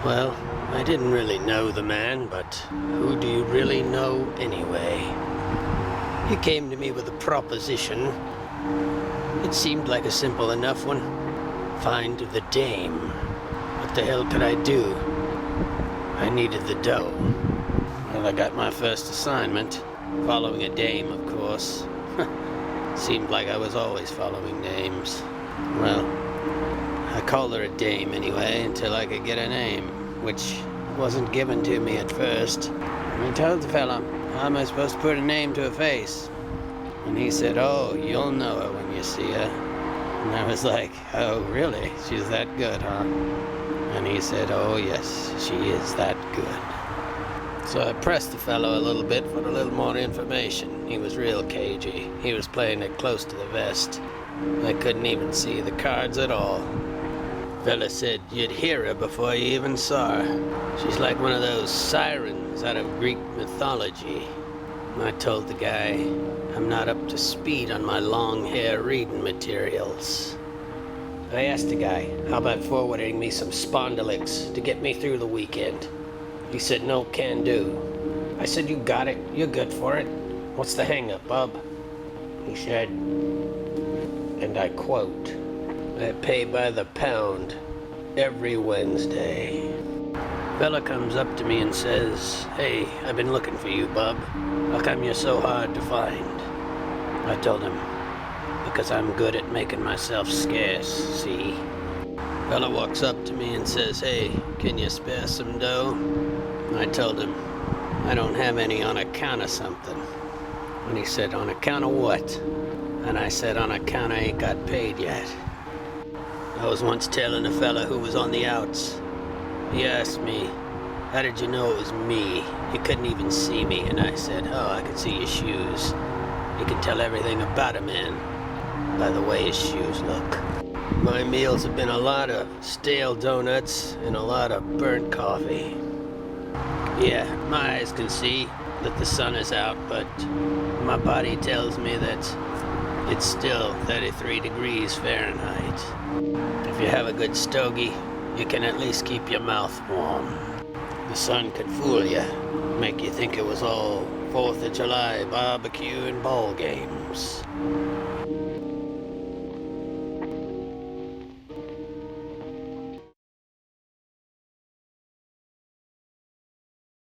Well, I didn't really know the man, but who do you really know anyway? He came to me with a proposition. It seemed like a simple enough one. Find the dame. What the hell could I do? I needed the dough. Well, I got my first assignment. Following a dame, of course. Seemed like I was always following dames. Well, I called her a dame anyway until I could get a name, which wasn't given to me at first. And I told the fella, how am I supposed to put a name to a face? And he said, oh, you'll know her when you see her. And I was like, oh, really? She's that good, huh? And he said, oh, yes, she is that good. So I pressed the fellow a little bit for a little more information. He was real cagey. He was playing it close to the vest. I couldn't even see the cards at all. Fella said you'd hear her before you even saw her. She's like one of those sirens out of Greek mythology. I told the guy I'm not up to speed on my long hair reading materials. I asked the guy, how about forwarding me some spondylics to get me through the weekend? He said, no can do. I said, you got it. You're good for it. What's the hang-up, bub? He said, and I quote, I pay by the pound every Wednesday. Fella comes up to me and says, hey, I've been looking for you, bub. How come you're so hard to find? I told him, because I'm good at making myself scarce, see? Fella walks up to me and says, hey, can you spare some dough? I told him, I don't have any on account of something. And he said, on account of what? And I said, on account I ain't got paid yet. I was once telling a fella who was on the outs. He asked me, how did you know it was me? You couldn't even see me. And I said, oh, I could see your shoes. You can tell everything about a man by the way his shoes look. My meals have been a lot of stale donuts and a lot of burnt coffee. Yeah, my eyes can see that the sun is out, but my body tells me that it's still 33 degrees Fahrenheit. If you have a good stogie, you can at least keep your mouth warm. The sun could fool you, make you think it was all 4th of July barbecue and ball games.